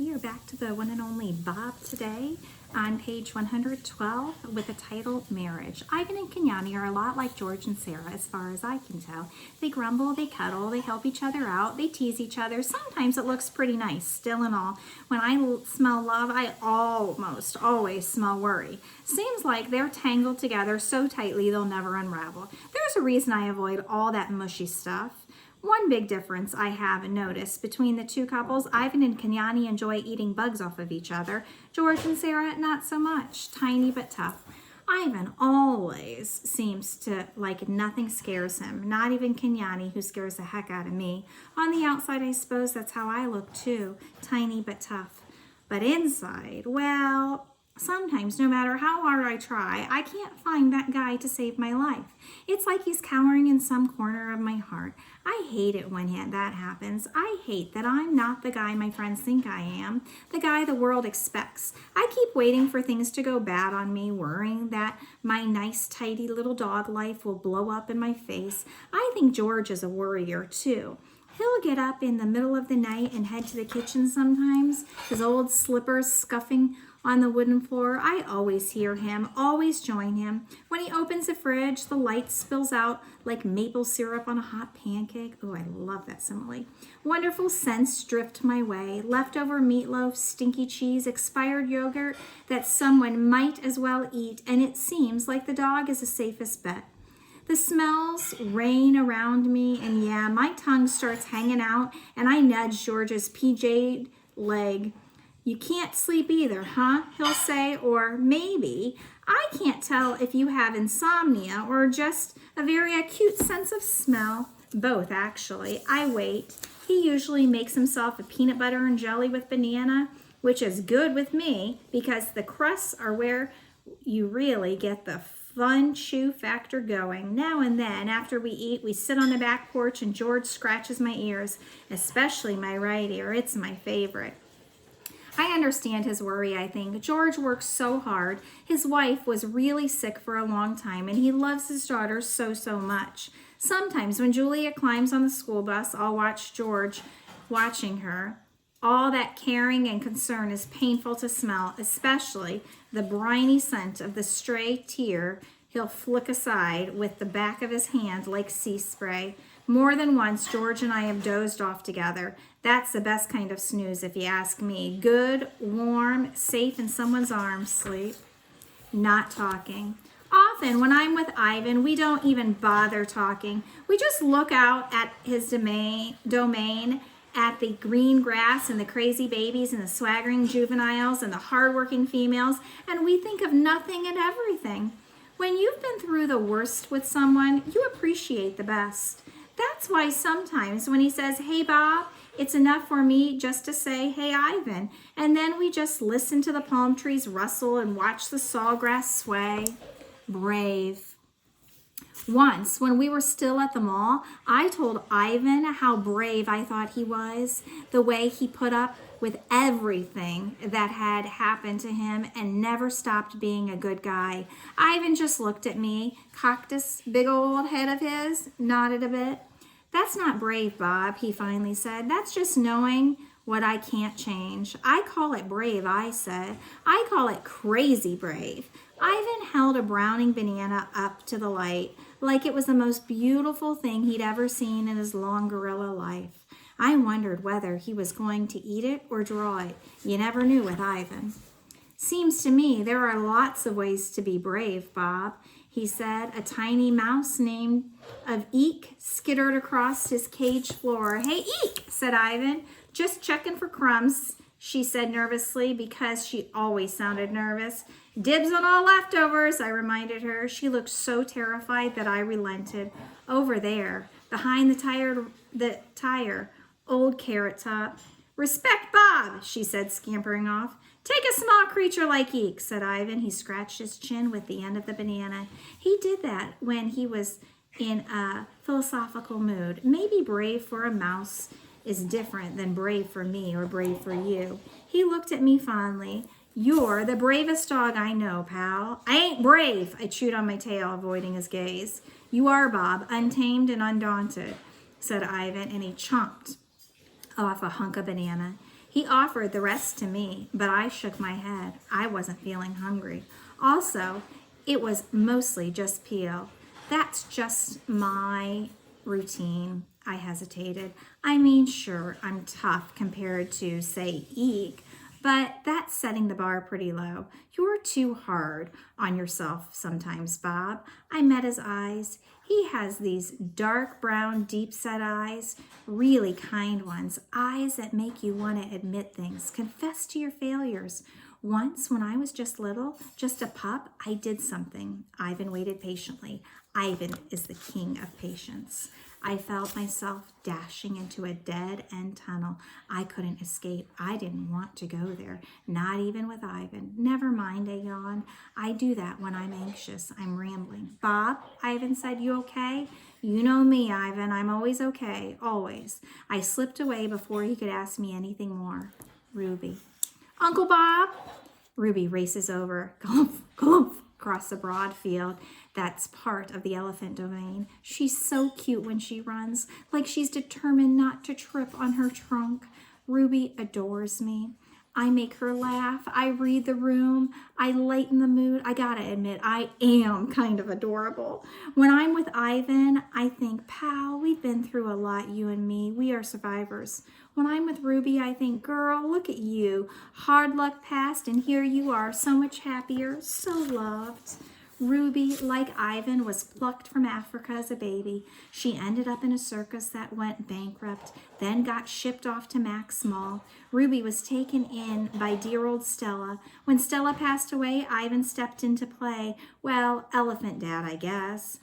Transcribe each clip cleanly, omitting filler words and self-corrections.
We are back to the One and Only Bob today on page 112 with the title Marriage. Ivan and Kenyani are a lot like George and Sarah as far as I can tell. They grumble, they cuddle, they help each other out, they tease each other. Sometimes it looks pretty nice, still and all. When I smell love, I almost always smell worry. Seems like they're tangled together so tightly they'll never unravel. There's a reason I avoid all that mushy stuff. One big difference I have noticed between the two couples, Ivan and Kenyani enjoy eating bugs off of each other. George and Sarah, not so much. Tiny but tough. Ivan always seems to like nothing scares him. Not even Kenyani, who scares the heck out of me. On the outside, I suppose that's how I look too. Tiny but tough. But inside, well, sometimes, no matter how hard I try, I can't find that guy to save my life. It's like he's cowering in some corner of my heart. I hate it when that happens. I hate that I'm not the guy my friends think I am, the guy the world expects. I keep waiting for things to go bad on me, worrying that my nice, tidy little dog life will blow up in my face. I think George is a worrier, too. He'll get up in the middle of the night and head to the kitchen sometimes, his old slippers scuffing on the wooden floor. I always hear him, always join him. When he opens the fridge, the light spills out like maple syrup on a hot pancake. Oh, I love that simile. Wonderful scents drift my way. Leftover meatloaf, stinky cheese, expired yogurt that someone might as well eat, and it seems like the dog is the safest bet. The smells rain around me, and yeah, my tongue starts hanging out, and I nudge George's PJ'd leg. You can't sleep either, huh? He'll say, or maybe, I can't tell if you have insomnia or just a very acute sense of smell. Both, actually. I wait. He usually makes himself a peanut butter and jelly with banana, which is good with me because the crusts are where you really get the fun chew factor going. Now and then, after we eat, we sit on the back porch and George scratches my ears, especially my right ear. It's my favorite. I understand his worry, I think. George works so hard. His wife was really sick for a long time, and he loves his daughter so much. Sometimes when Julia climbs on the school bus, I'll watch George watching her. All that caring and concern is painful to smell, especially the briny scent of the stray tear he'll flick aside with the back of his hand like sea spray. More than once, George and I have dozed off together. That's the best kind of snooze, if you ask me. Good, warm, safe in someone's arms sleep. Not talking. Often, when I'm with Ivan, we don't even bother talking. We just look out at his domain, at the green grass and the crazy babies and the swaggering juveniles and the hardworking females, and we think of nothing and everything. When you've been through the worst with someone, you appreciate the best. That's why sometimes when he says, "Hey, Bob," it's enough for me just to say, "Hey, Ivan." And then we just listen to the palm trees rustle and watch the sawgrass sway. Brave. Once, when we were still at the mall, I told Ivan how brave I thought he was, the way he put up with everything that had happened to him and never stopped being a good guy. Ivan just looked at me, cocked his big old head of his, nodded a bit. "That's not brave, Bob," he finally said. "That's just knowing what I can't change." "I call it brave," I said. "I call it crazy brave." Ivan held a browning banana up to the light like it was the most beautiful thing he'd ever seen in his long gorilla life. I wondered whether he was going to eat it or draw it. You never knew with Ivan. "Seems to me there are lots of ways to be brave, Bob," he said. A tiny mouse named of Eek skittered across his cage floor. "Hey, Eek," said Ivan. "Just checking for crumbs," she said nervously, because she always sounded nervous. "Dibs on all leftovers," I reminded her. She looked so terrified that I relented. "Over there, behind the tire, old Carrot Top." "Respect Bob," she said, scampering off. "Take a small creature like Eek," said Ivan. He scratched his chin with the end of the banana. He did that when he was in a philosophical mood. Maybe brave for a mouse is different than brave for me or brave for you. He looked at me fondly. "You're the bravest dog I know, pal." "I ain't brave," I chewed on my tail, avoiding his gaze. "You are, Bob, untamed and undaunted," said Ivan, and he chomped off a hunk of banana. He offered the rest to me, but I shook my head. I wasn't feeling hungry. Also, it was mostly just peel. That's just my routine. I hesitated. I mean, sure, I'm tough compared to, say, Eek, but that's setting the bar pretty low. You're too hard on yourself sometimes, Bob. I met his eyes. He has these dark brown, deep-set eyes, really kind ones, eyes that make you want to admit things, confess to your failures. Once, when I was just little, just a pup, I did something. Ivan waited patiently. Ivan is the king of patience. I felt myself dashing into a dead-end tunnel. I couldn't escape. I didn't want to go there, not even with Ivan. Never mind, I yawned. I do that when I'm anxious. I'm rambling. Bob, Ivan said, you okay? You know me, Ivan. I'm always okay, always. I slipped away before he could ask me anything more. Ruby. Uncle Bob? Ruby races over. Glump, glump, across the broad field. That's part of the elephant domain. She's so cute when she runs, like she's determined not to trip on her trunk. Ruby adores me. I make her laugh. I read the room. I lighten the mood. I gotta admit, I am kind of adorable. When I'm with Ivan, I think, pal, we've been through a lot, you and me. We are survivors. When I'm with Ruby, I think, girl, look at you. Hard luck passed, and here you are, so much happier, so loved. Ruby, like Ivan, was plucked from Africa as a baby. She ended up in a circus that went bankrupt, then got shipped off to Max Small. Ruby was taken in by dear old Stella. When Stella passed away, Ivan stepped in to play, well, elephant dad, I guess.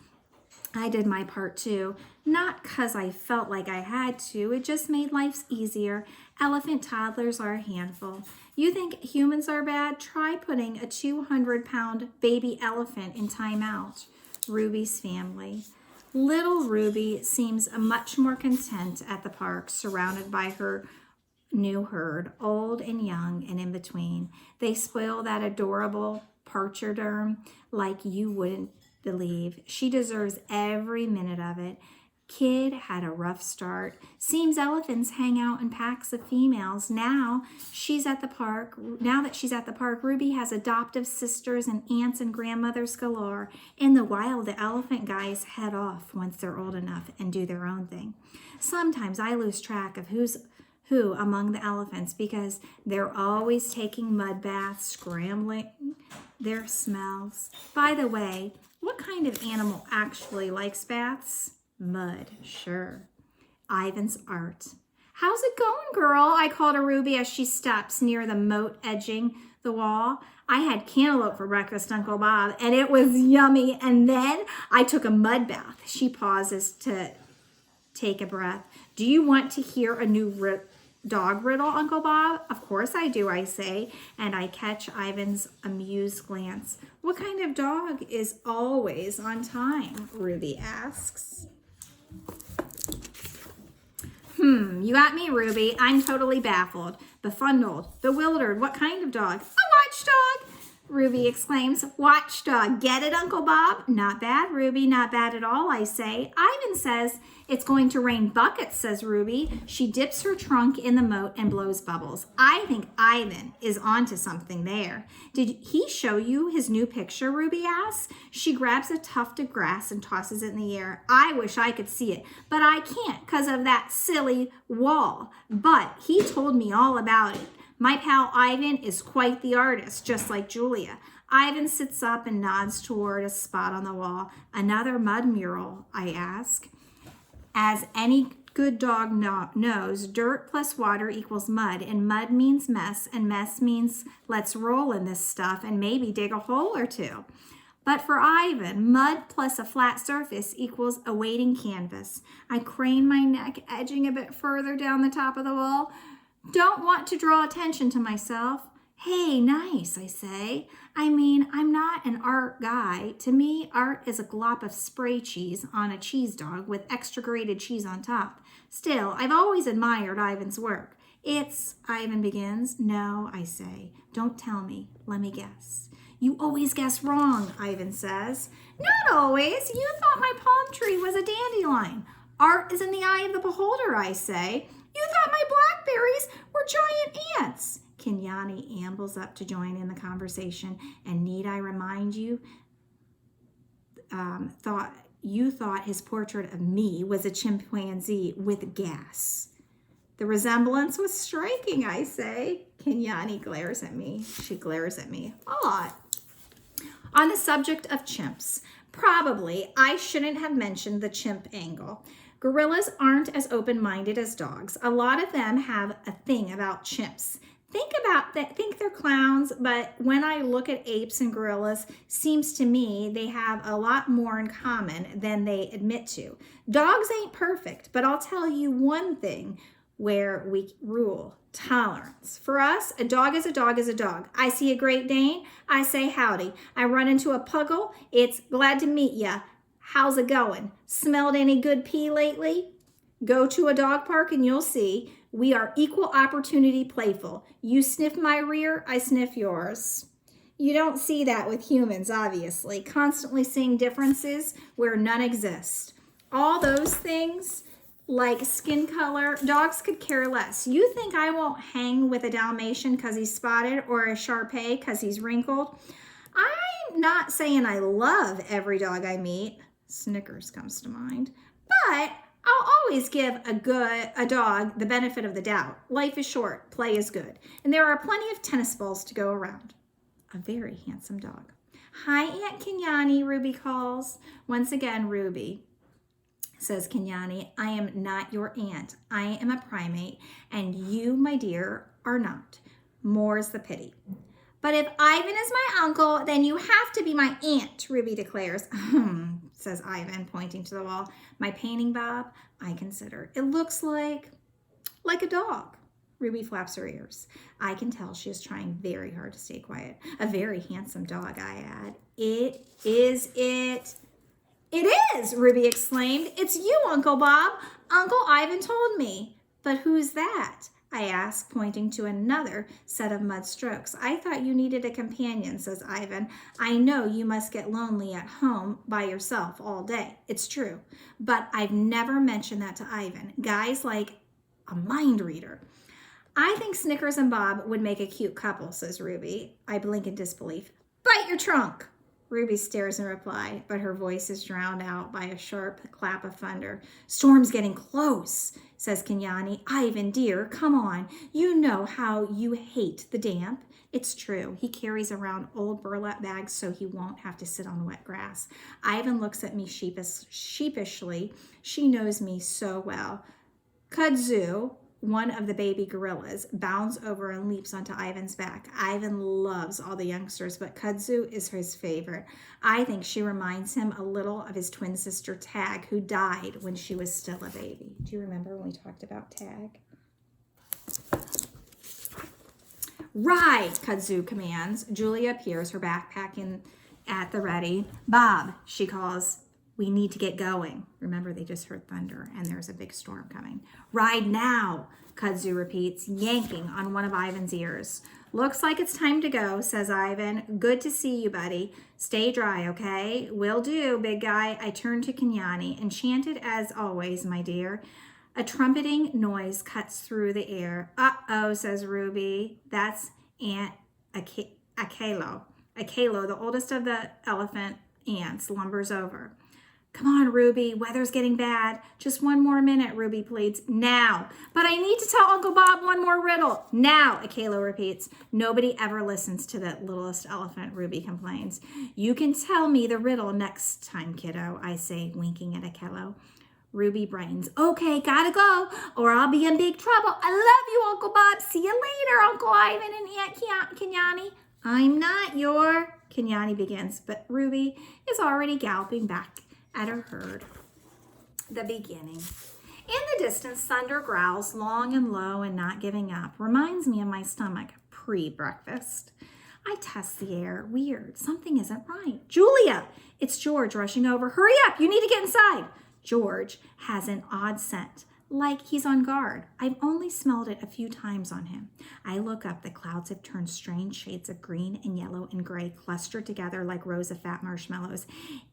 I did my part too, not 'cause I felt like I had to, it just made life easier. Elephant toddlers are a handful. You think humans are bad? Try putting a 200-pound baby elephant in timeout. Ruby's family. Little Ruby seems much more content at the park, surrounded by her new herd, old and young and in between. They spoil that adorable parcherderm like you wouldn't believe. She deserves every minute of it. Kid had a rough start. Seems elephants hang out in packs of females. Now that she's at the park, Ruby has adoptive sisters and aunts and grandmothers galore. In the wild, the elephant guys head off once they're old enough and do their own thing. Sometimes I lose track of who's who among the elephants because they're always taking mud baths, scrambling their smells. By the way, what kind of animal actually likes baths? Mud, sure. Ivan's art. How's it going, girl? I called to Ruby as she steps near the moat edging the wall. I had cantaloupe for breakfast, Uncle Bob, and it was yummy. And then I took a mud bath. She pauses to take a breath. Do you want to hear a new dog riddle, Uncle Bob? Of course I do, I say, and I catch Ivan's amused glance. What kind of dog is always on time? Ruby asks. You got me, Ruby. I'm totally baffled, befuddled, bewildered. What kind of dog? A watchdog, Ruby exclaims. Watchdog. Get it, Uncle Bob? Not bad, Ruby. Not bad at all, I say. Ivan says it's going to rain buckets, says Ruby. She dips her trunk in the moat and blows bubbles. I think Ivan is onto something there. Did he show you his new picture, Ruby asks. She grabs a tuft of grass and tosses it in the air. I wish I could see it, but I can't because of that silly wall. But he told me all about it. My pal Ivan is quite the artist, just like Julia. Ivan sits up and nods toward a spot on the wall. Another mud mural, I ask. As any good dog knows, dirt plus water equals mud, and mud means mess, and mess means let's roll in this stuff and maybe dig a hole or two. But for Ivan, mud plus a flat surface equals a waiting canvas. I crane my neck, edging a bit further down the top of the wall. Don't want to draw attention to myself. Hey, nice, I say. I mean, I'm not an art guy. To me, art is a glop of spray cheese on a cheese dog with extra grated cheese on top. Still, I've always admired Ivan's work. Ivan begins. No, I say. Don't tell me. Let me guess. You always guess wrong, Ivan says. Not always. You thought my palm tree was a dandelion. Art is in the eye of the beholder, I say. You thought my blackberries were giant ants. Kenyani ambles up to join in the conversation. And need I remind you, thought his portrait of me was a chimpanzee with gas. The resemblance was striking, I say. Kenyani glares at me. She glares at me a lot. On the subject of chimps, probably I shouldn't have mentioned the chimp angle. Gorillas aren't as open-minded as dogs. A lot of them have a thing about chimps. Think they're clowns, but when I look at apes and gorillas, seems to me they have a lot more in common than they admit to. Dogs ain't perfect, but I'll tell you one thing where we rule: tolerance. For us, a dog is a dog is a dog. I see a Great Dane, I say howdy. I run into a puggle, it's glad to meet ya. How's it going? Smelled any good pee lately? Go to a dog park and you'll see we are equal opportunity playful. You sniff my rear, I sniff yours. You don't see that with humans, obviously. Constantly seeing differences where none exist. All those things, like skin color, dogs could care less. You think I won't hang with a Dalmatian because he's spotted or a Shar Pei because he's wrinkled? I'm not saying I love every dog I meet. Snickers comes to mind. But I'll always give a dog the benefit of the doubt. Life is short, play is good. And there are plenty of tennis balls to go around. A very handsome dog. Hi, Aunt Kenyani, Ruby calls. Once again, Ruby, says Kenyani, I am not your aunt. I am a primate, and you, my dear, are not. More's the pity. But if Ivan is my uncle, then you have to be my aunt, Ruby declares. Says Ivan, pointing to the wall. My painting, Bob, I consider. It looks like a dog. Ruby flaps her ears. I can tell she is trying very hard to stay quiet. A very handsome dog, I add. It is, Ruby exclaimed. It's you, Uncle Bob. Uncle Ivan told me. But who's that? I asked, pointing to another set of mud strokes. I thought you needed a companion, says Ivan. I know you must get lonely at home by yourself all day. It's true. But I've never mentioned that to Ivan. Guys like a mind reader. I think Snickers and Bob would make a cute couple, says Ruby. I blink in disbelief. Bite your trunk. Ruby stares in reply, but her voice is drowned out by a sharp clap of thunder. Storm's getting close, says Kenyani. Ivan, dear, come on. You know how you hate the damp. It's true. He carries around old burlap bags so he won't have to sit on wet grass. Ivan looks at me sheepishly. She knows me so well. Kudzu, one of the baby gorillas, bounds over and leaps onto Ivan's back. Ivan loves all the youngsters, but Kudzu is his favorite. I think she reminds him a little of his twin sister Tag, who died when she was still a baby. Do you remember when we talked about Tag? Ride, Kudzu commands. Julia appears, her backpack at the ready. Bob, she calls. We need to get going. Remember, they just heard thunder and there's a big storm coming. Ride now, Kudzu repeats, yanking on one of Ivan's ears. Looks like it's time to go, says Ivan. Good to see you, buddy. Stay dry, okay? Will do, big guy. I turn to Kenyani. Enchanted as always, my dear. A trumpeting noise cuts through the air. Uh-oh, says Ruby. That's Aunt Akelo. Akelo, the oldest of the elephant ants, lumbers over. Come on, Ruby. Weather's getting bad. Just one more minute, Ruby pleads. Now. But I need to tell Uncle Bob one more riddle. Now, Akelo repeats. Nobody ever listens to the littlest elephant, Ruby complains. You can tell me the riddle next time, kiddo, I say, winking at Akelo. Ruby brightens. Okay, gotta go, or I'll be in big trouble. I love you, Uncle Bob. See you later, Uncle Ivan and Aunt Kenyani. I'm not your... Kenyani begins, but Ruby is already galloping back at her herd. The beginning. In the distance, thunder growls long and low and not giving up. Reminds me of my stomach pre-breakfast. I test the air. Weird. Something isn't right. Julia! It's George rushing over. Hurry up! You need to get inside. George has an odd scent. like he's on guard. I've only smelled it a few times on him. I look up. The clouds have turned strange shades of green and yellow and gray, clustered together like rows of fat marshmallows.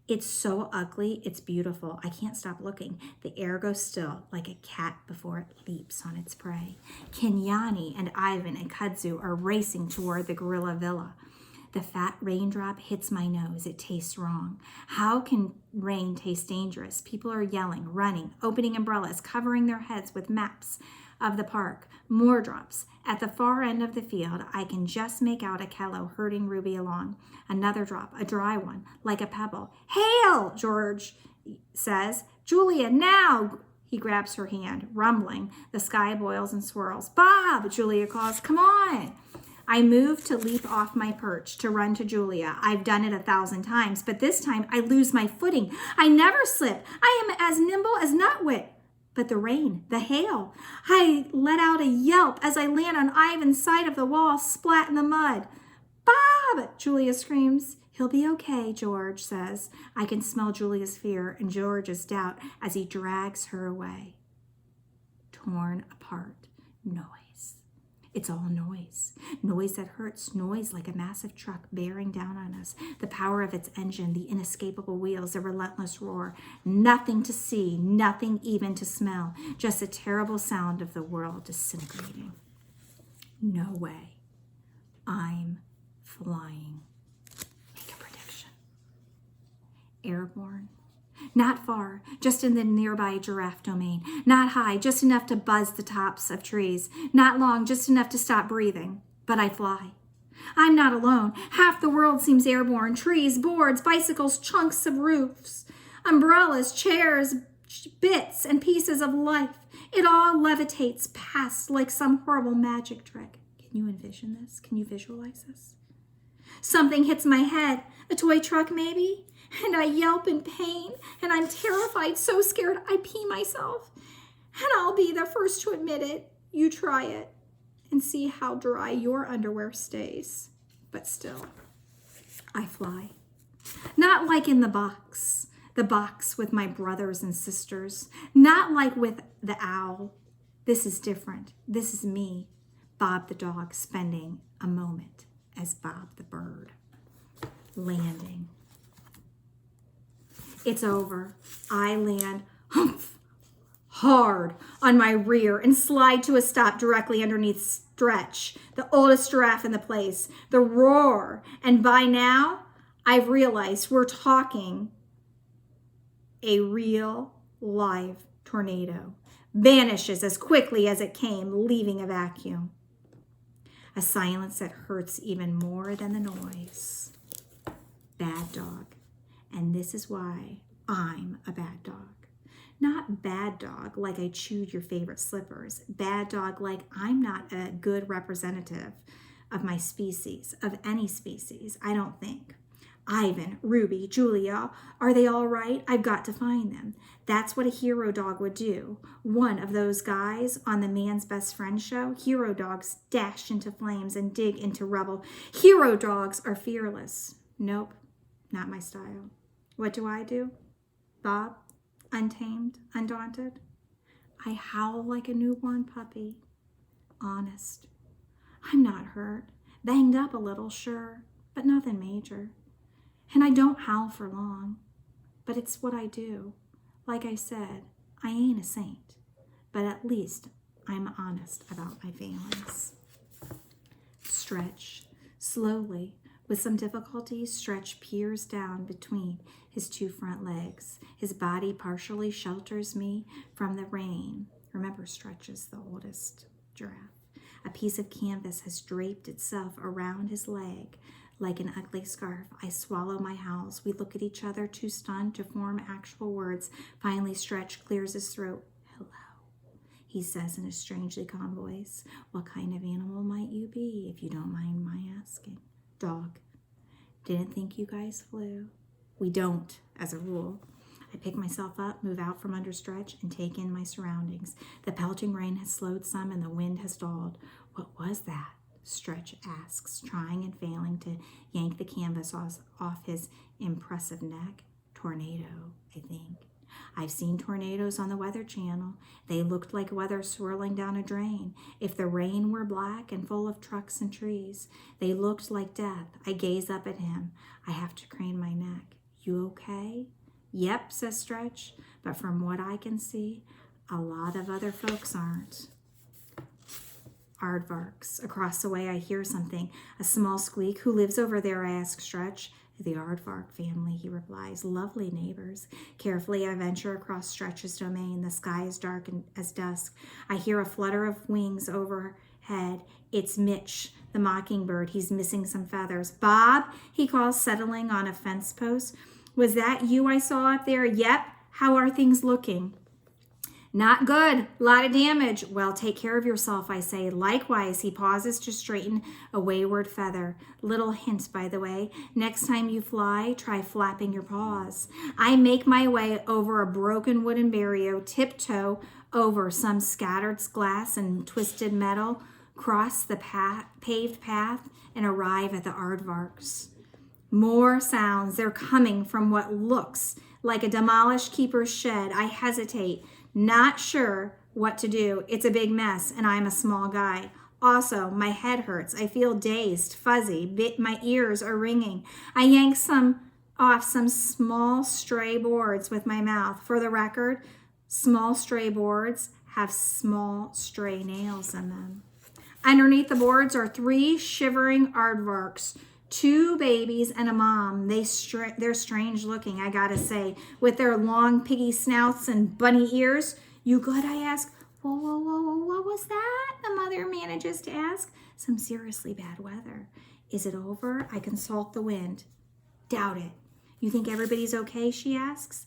It's so ugly, it's beautiful. I can't stop looking. The air goes still, like a cat before it leaps on its prey. Kenyani and Ivan and Kudzu are racing toward the gorilla villa. The fat raindrop hits my nose. It tastes wrong. How can rain taste dangerous? People are yelling, running, opening umbrellas, covering their heads with maps of the park. More drops. At the far end of the field, I can just make out a Kello herding Ruby along. Another drop, a dry one, like a pebble. Hail, George says. Julia, now! He grabs her hand, rumbling. The sky boils and swirls. Bob, Julia calls, come on! I move to leap off my perch, to run to Julia. I've done it 1,000 times, but this time I lose my footing. I never slip. I am as nimble as nutwit. But the rain, the hail. I let out a yelp as I land on Ivan's side of the wall, splat in the mud. Bob, Julia screams. He'll be okay, George says. I can smell Julia's fear and George's doubt as he drags her away. Torn apart. Noise. It's all noise. Noise that hurts. Noise like a massive truck bearing down on us. The power of its engine, the inescapable wheels, the relentless roar. Nothing to see, nothing even to smell. Just a terrible sound of the world disintegrating. No way. I'm flying. Make a prediction. Airborne. Not far, just in the nearby giraffe domain. Not high, just enough to buzz the tops of trees. Not long, just enough to stop breathing. But I fly. I'm not alone. Half the world seems airborne. Trees, boards, bicycles, chunks of roofs, umbrellas, chairs, bits and pieces of life. It all levitates past like some horrible magic trick. Can you envision this? Can you visualize this? Something hits my head. A toy truck, maybe? And I yelp in pain, and I'm terrified, so scared I pee myself. And I'll be the first to admit it. You try it and see how dry your underwear stays. But still, I fly. Not like in the box with my brothers and sisters. Not like with the owl. This is different. This is me, Bob the dog, spending a moment as Bob the bird. Landing. It's over. I land humph, hard on my rear and slide to a stop directly underneath Stretch, the oldest giraffe in the place. The roar, and by now I've realized we're talking a real live tornado. Vanishes as quickly as it came, leaving a vacuum. A silence that hurts even more than the noise. Bad dog. And this is why I'm a bad dog. Not bad dog like I chewed your favorite slippers. Bad dog like I'm not a good representative of my species, of any species, I don't think. Ivan, Ruby, Julia, are they all right? I've got to find them. That's what a hero dog would do. One of those guys on the Man's Best Friend show. Hero dogs dash into flames and dig into rubble. Hero dogs are fearless. Nope, not my style. What do? Bob, untamed, undaunted? I howl like a newborn puppy. Honest. I'm not hurt. Banged up a little, sure, but nothing major. And I don't howl for long, but it's what I do. Like I said, I ain't a saint, but at least I'm honest about my feelings. Stretch. Slowly, with some difficulty, Stretch peers down between his two front legs. His body partially shelters me from the rain. Remember, Stretch is the oldest giraffe. A piece of canvas has draped itself around his leg like an ugly scarf. I swallow my howls. We look at each other, too stunned to form actual words. Finally, Stretch clears his throat. Hello, he says in a strangely calm voice. What kind of animal might you be, if you don't mind my asking? Dog. Didn't think you guys flew. We don't, as a rule. I pick myself up, move out from under Stretch, and take in my surroundings. The pelting rain has slowed some, and the wind has dulled. What was that? Stretch asks, trying and failing to yank the canvas off his impressive neck. Tornado, I think. I've seen tornadoes on the Weather Channel. They looked like weather swirling down a drain. If the rain were black and full of trucks and trees, they looked like death. I gaze up at him. I have to crane my neck. You okay? Yep, says Stretch, but from what I can see, a lot of other folks aren't. Aardvarks. Across the way, I hear something. A small squeak. Who lives over there? I ask Stretch. The Aardvark family, he replies. Lovely neighbors. Carefully, I venture across Stretch's domain. The sky is dark as dusk. I hear a flutter of wings overhead. It's Mitch, the mockingbird. He's missing some feathers. Bob, he calls, settling on a fence post. Was that you I saw up there? Yep. How are things looking? Not good. Lot of damage. Well, take care of yourself, I say. Likewise, he pauses to straighten a wayward feather. Little hint, by the way. Next time you fly, try flapping your paws. I make my way over a broken wooden barrier, tiptoe over some scattered glass and twisted metal, cross the paved path, and arrive at the aardvarks. More sounds. They're coming from what looks like a demolished keeper's shed. I hesitate. Not sure what to do. It's a big mess, and I'm a small guy. Also, my head hurts. I feel dazed, fuzzy. My ears are ringing. I yank off some small stray boards with my mouth. For the record, small stray boards have small stray nails in them. Underneath the boards are 3 shivering aardvarks. 2 babies and a mom. They're strange looking, I gotta say, with their long piggy snouts and bunny ears. You good? I ask. Whoa, whoa, whoa, whoa, what was that? The mother manages to ask. Some seriously bad weather. Is it over? I consult the wind. Doubt it. You think everybody's okay? She asks.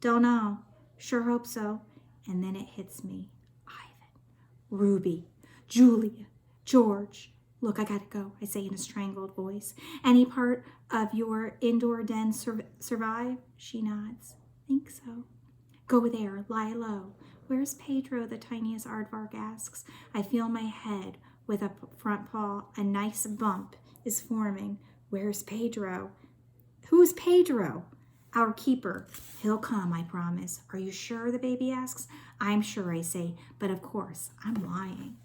Don't know. Sure hope so. And then it hits me. Ivan, Ruby, Julia, George. Look, I gotta go, I say in a strangled voice. Any part of your indoor den survive? She nods. Think so. Go there, lie low. Where's Pedro? The tiniest aardvark asks. I feel my head with a front paw. A nice bump is forming. Where's Pedro? Who's Pedro? Our keeper. He'll come, I promise. Are you sure? The baby asks. I'm sure, I say, but of course, I'm lying.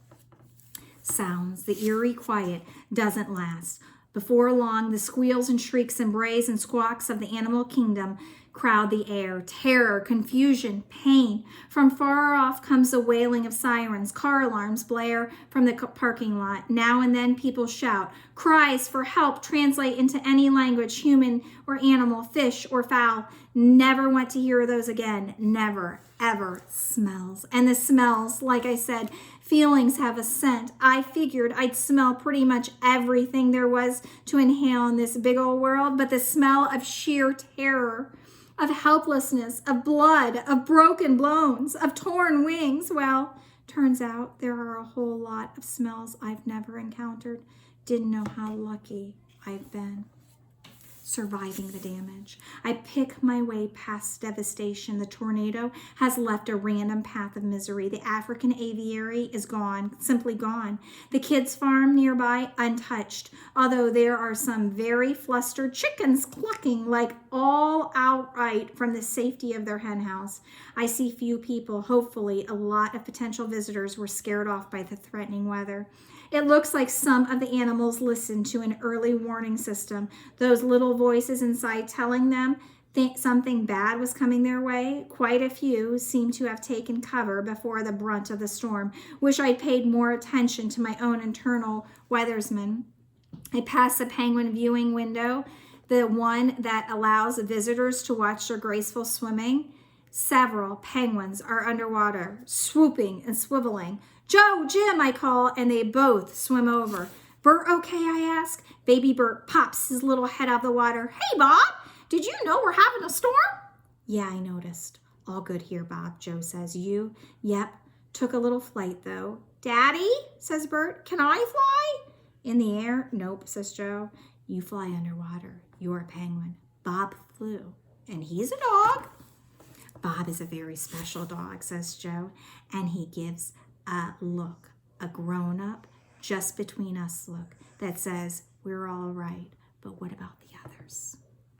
Sounds. The eerie quiet doesn't last. Before long, the squeals and shrieks and brays and squawks of the animal kingdom crowd the air. Terror, confusion, pain. From far off comes the wailing of sirens. Car alarms blare from the parking lot. Now and then people shout. Cries for help translate into any language, human or animal, fish or fowl. Never want to hear those again. Never, ever. Smells. And the smells, like I said, feelings have a scent. I figured I'd smell pretty much everything there was to inhale in this big old world, but the smell of sheer terror, of helplessness, of blood, of broken bones, of torn wings, well, turns out there are a whole lot of smells I've never encountered. Didn't know how lucky I've been. Surviving the damage. I pick my way past devastation. The tornado has left a random path of misery. The African aviary is gone, simply gone. The kids' farm nearby, untouched, although there are some very flustered chickens clucking like all outright from the safety of their hen house. I see few people. Hopefully, a lot of potential visitors were scared off by the threatening weather. It looks like some of the animals listened to an early warning system. Those little voices inside telling them something bad was coming their way. Quite a few seem to have taken cover before the brunt of the storm. Wish I'd paid more attention to my own internal weathersman. I pass the penguin viewing window, the one that allows visitors to watch their graceful swimming. Several penguins are underwater, swooping and swiveling. Joe, Jim, I call, and they both swim over. Bert, okay, I ask. Baby Bert pops his little head out of the water. Hey, Bob, did you know we're having a storm? Yeah, I noticed. All good here, Bob, Joe says. You? Yep. Took a little flight, though. Daddy, says Bert, can I fly? In the air? Nope, says Joe. You fly underwater. You're a penguin. Bob flew, and he's a dog. Bob is a very special dog, says Joe, and he gives a look, a grown-up, just between us look, that says, we're all right, but what about the others?